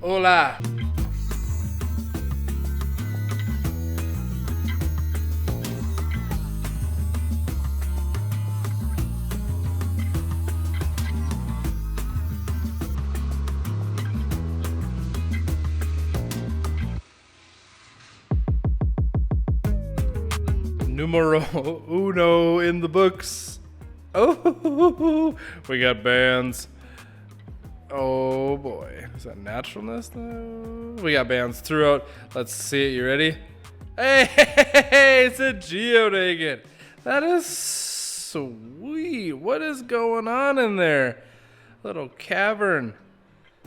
Hola. Numero uno in the books. Oh, we got bands. Oh boy, is that naturalness though? We got bands throughout. Let's see it. You ready? Hey, it's a geodagate. That is sweet. What is going on in there? Little cavern.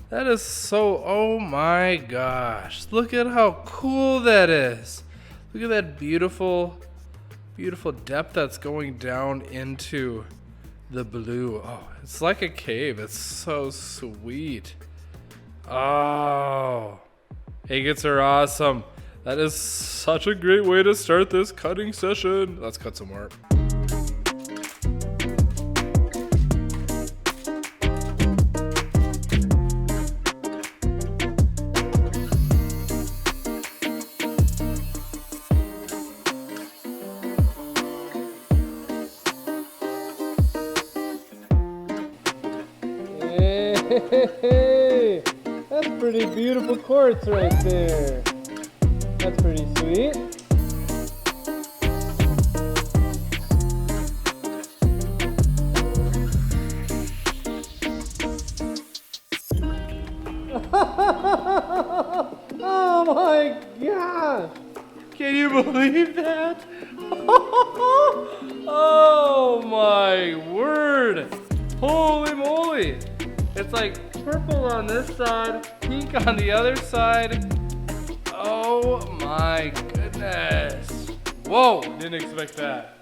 That is so, oh my gosh. Look at how cool that is. Look at that beautiful depth that's going down into the blue. Oh, it's like a cave. It's so sweet. Oh, agates are awesome. That is such a great way to start this cutting session. Let's cut some more. Hey, that's pretty beautiful quartz right there. That's pretty sweet. Oh my gosh! Can you believe that? Oh my word! Holy moly! It's like purple on this side, pink on the other side. Oh my goodness. Whoa, didn't expect that.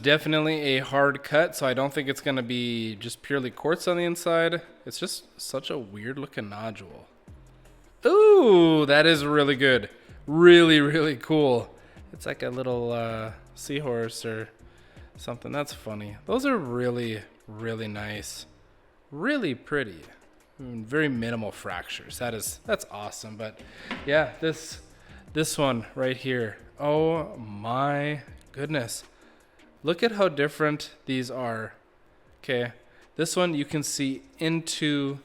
Definitely a hard cut, so I don't think it's gonna be just purely quartz on the inside. It's just such a weird looking nodule. Ooh, that is really good. Really, really cool. It's like a little seahorse or something. That's funny. Those are really, really nice. Really pretty. Very minimal fractures. That's awesome. But yeah, this one right here. Oh my goodness. Look at how different these are. Okay. This one you can see into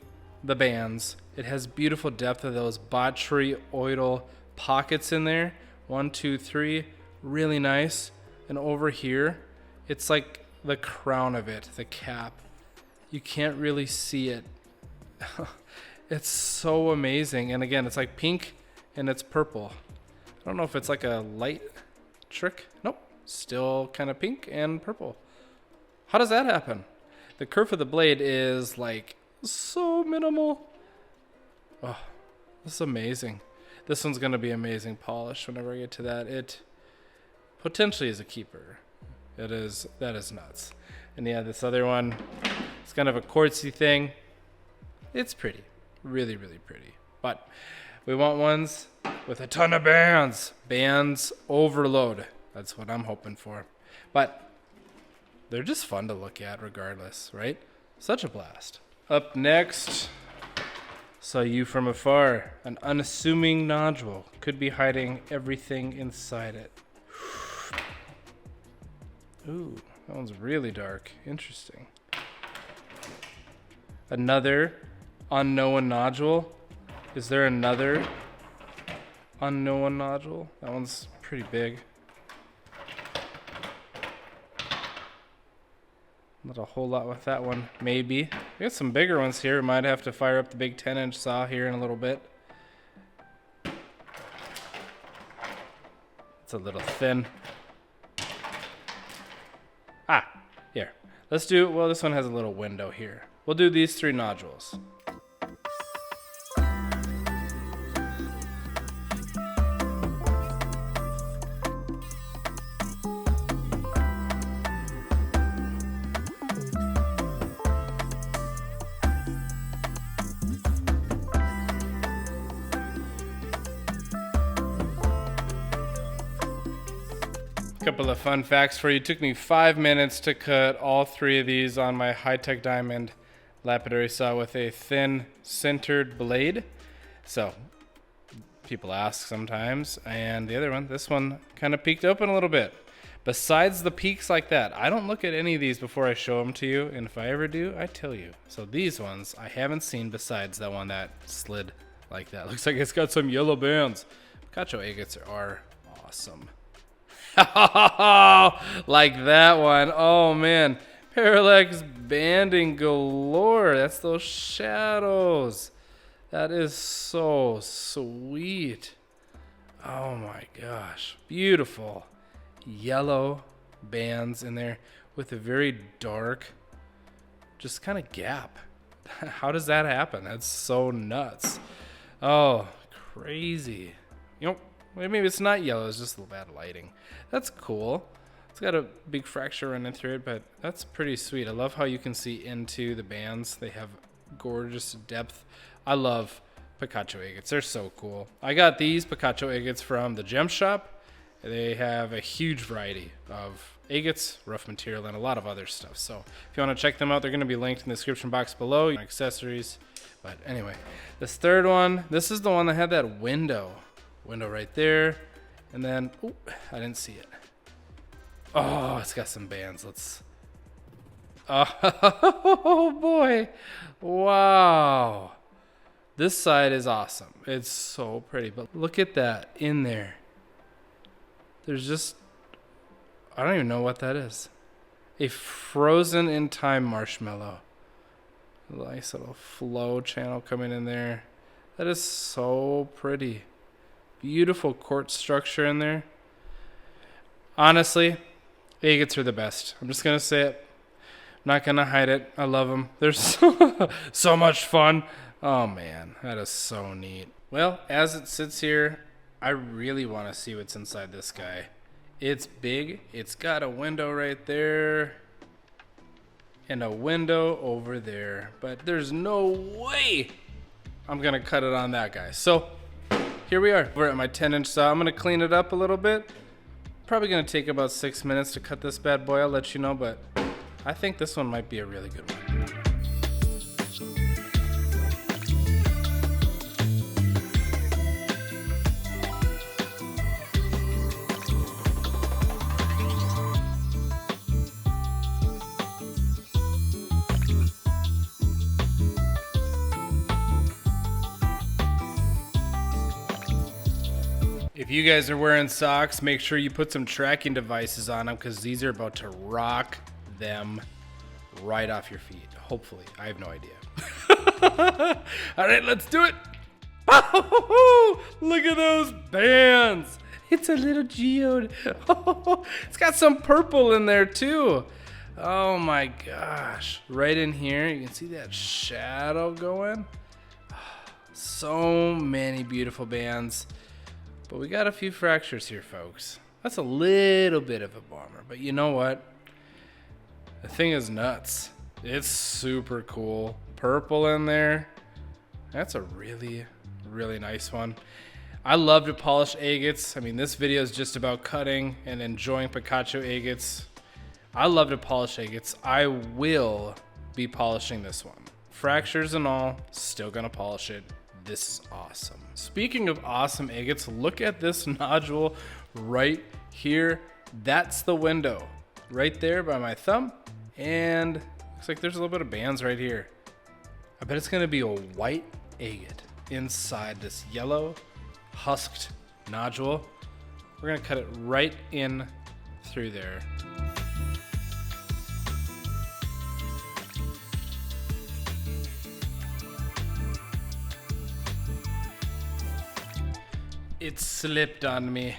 the bands. It has beautiful depth of those botryoidal pockets in there. 1, 2, 3, really nice. And over here, it's like the crown of it, the cap. You can't really see it. It's so amazing. And again, it's like pink and it's purple. I don't know if it's like a light trick. Nope, still kind of pink and purple. How does that happen? The curve of the blade is like so minimal. Oh, this is amazing. This one's going to be amazing polish whenever I get to that. It potentially is a keeper. That is nuts. And yeah, this other one, it's kind of a quartzy thing. It's pretty. Really, really pretty. But we want ones with a ton of bands. Bands overload. That's what I'm hoping for. But they're just fun to look at regardless, right? Such a blast. Up next, saw you from afar. An unassuming nodule could be hiding everything inside it. Ooh, that one's really dark. Interesting. Another unknown nodule. Is there another unknown nodule? That one's pretty big. Not a whole lot with that one, maybe. We got some bigger ones here. Might have to fire up the big 10-inch saw here in a little bit. It's a little thin. Here. Let's do, well, this one has a little window here. We'll do these 3 nodules. Couple of fun facts for you. It took me 5 minutes to cut all 3 of these on my high-tech diamond lapidary saw with a thin centered blade. So people ask sometimes. And the other one, this one kind of peeked open a little bit. Besides the peaks like that, I don't look at any of these before I show them to you. And if I ever do, I tell you. So these ones I haven't seen besides that one that slid like that. Looks like it's got some yellow bands. Picacho agates are awesome. Like that one. Oh man, parallax banding galore. That's those shadows. That is so sweet. Oh my gosh, beautiful yellow bands in there with a very dark just kind of gap. How does that happen? That's so nuts. Oh, crazy. You know, maybe it's not yellow, it's just a little bad lighting. That's cool. It's got a big fracture running through it, but that's pretty sweet. I love how you can see into the bands. They have gorgeous depth. I love Picacho agates. They're so cool. I got these Picacho agates from the gem shop. They have a huge variety of agates, rough material, and a lot of other stuff. So if you want to check them out, they're going to be linked in the description box below. Accessories. But anyway, this third one, this is the one that had that window right there. And then, oh, I didn't see it. Oh, it's got some bands. Let's, oh boy. Wow. This side is awesome. It's so pretty, but look at that in there. There's just, I don't even know what that is. A frozen in time marshmallow. Nice little flow channel coming in there. That is so pretty. Beautiful quartz structure in there. Honestly, agates are the best. I'm just going to say it. I'm not going to hide it. I love them. They're so much fun. Oh man, that is so neat. Well, as it sits here, I really want to see what's inside this guy. It's big. It's got a window right there. And a window over there. But there's no way I'm going to cut it on that guy. So here we are. We're at my 10-inch saw. I'm going to clean it up a little bit. Probably going to take about 6 minutes to cut this bad boy. I'll let you know, but I think this one might be a really good one. If you guys are wearing socks, make sure you put some tracking devices on them because these are about to rock them right off your feet. Hopefully. I have no idea. All right, let's do it. Oh, look at those bands. It's a little geode. Oh, it's got some purple in there too. Oh my gosh. Right in here, you can see that shadow going. So many beautiful bands. But we got a few fractures here, folks. That's a little bit of a bummer. But you know what? The thing is nuts. It's super cool. Purple in there. That's a really, really nice one. I love to polish agates. I mean, this video is just about cutting and enjoying Picacho agates. I love to polish agates. I will be polishing this one. Fractures and all, still gonna polish it. This is awesome. Speaking of awesome agates, look at this nodule right here. That's the window right there by my thumb. And looks like there's a little bit of bands right here. I bet it's gonna be a white agate inside this yellow husked nodule. We're gonna cut it right in through there. It slipped on me.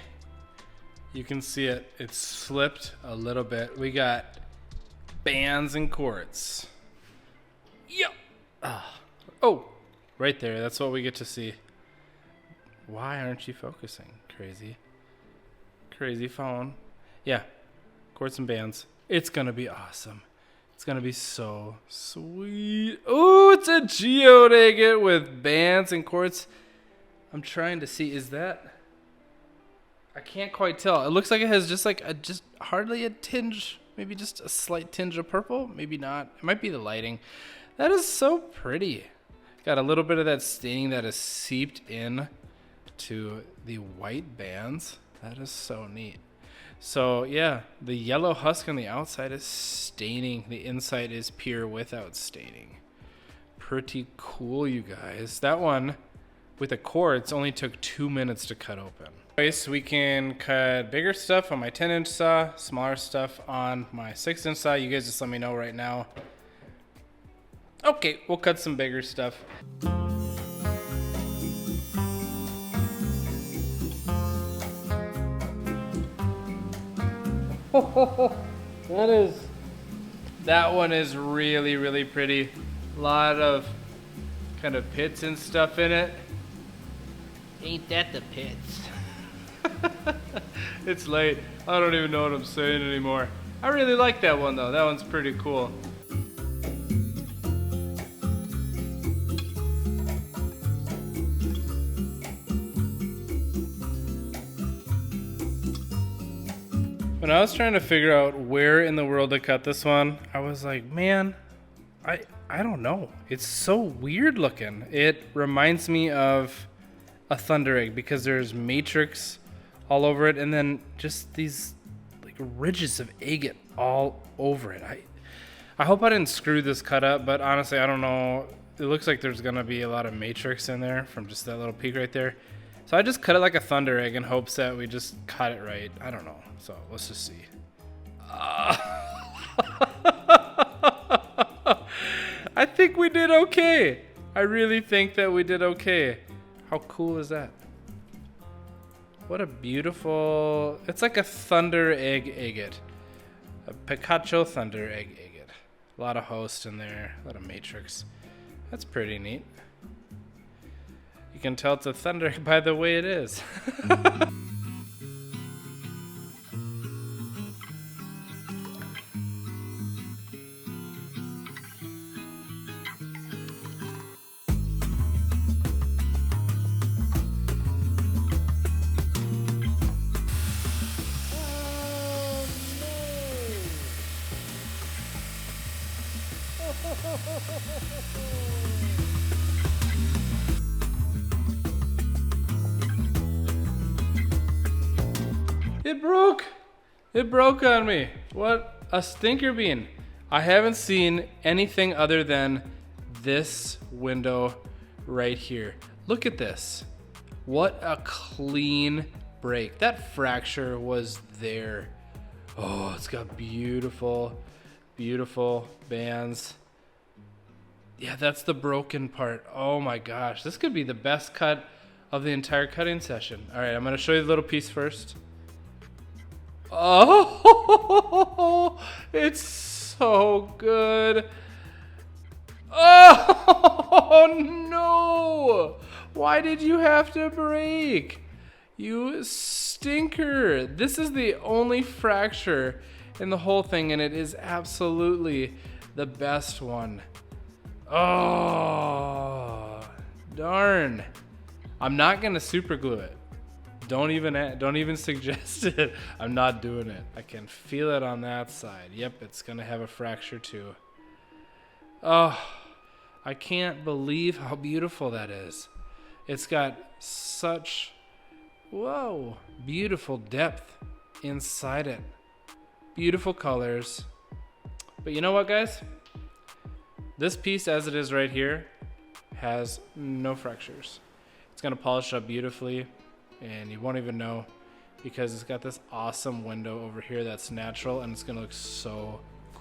You can see it. It slipped a little bit. We got bands and quartz. Yep. Oh, right there. That's what we get to see. Why aren't you focusing? Crazy. Crazy phone. Yeah. Quartz and bands. It's going to be awesome. It's going to be so sweet. Oh, it's a geode agate with bands and quartz. I'm trying to see, is that? I can't quite tell. It looks like it has just like just hardly a tinge, maybe just a slight tinge of purple. Maybe not. It might be the lighting. That is so pretty. Got a little bit of that staining that is seeped in to the white bands. That is so neat. So yeah, the yellow husk on the outside is staining. The inside is pure without staining. Pretty cool, you guys. That one with a quartz only took 2 minutes to cut open. So we can cut bigger stuff on my 10-inch saw, smaller stuff on my 6-inch saw. You guys just let me know right now. Okay, we'll cut some bigger stuff. That one is really, really pretty. A lot of kind of pits and stuff in it. Ain't that the pits? It's late. I don't even know what I'm saying anymore. I really like that one though. That one's pretty cool. When I was trying to figure out where in the world to cut this one, I was like, man, I don't know. It's so weird looking. It reminds me of a thunder egg because there's matrix all over it and then just these like ridges of agate all over it. I hope I didn't screw this cut up, but honestly, I don't know. It looks like there's gonna be a lot of matrix in there from just that little peak right there. So I just cut it like a thunder egg in hopes that we just cut it right. I don't know. So let's just see. I think we did okay. I really think that we did okay. How cool is that? What a beautiful... It's like a thunder egg agate. A Picacho thunder egg agate. A lot of host in there. A lot of matrix. That's pretty neat. You can tell it's a thunder egg by the way it is. It broke. It broke on me. What a stinker bean. I haven't seen anything other than this window right here. Look at this. What a clean break. That fracture was there. Oh, it's got beautiful, beautiful bands. Yeah, that's the broken part. Oh my gosh. This could be the best cut of the entire cutting session. All right, I'm going to show you the little piece first. Oh, it's so good. Oh, no. Why did you have to break? You stinker. This is the only fracture in the whole thing, and it is absolutely the best one. Oh, darn. I'm not going to super glue it. Don't even suggest it. I'm not doing it. I can feel it on that side. Yep, it's gonna have a fracture too. Oh, I can't believe how beautiful that is. It's got such, whoa, beautiful depth inside it. Beautiful colors. But you know what, guys? This piece as it is right here has no fractures. It's gonna polish up beautifully. And you won't even know because it's got this awesome window over here that's natural and it's gonna look so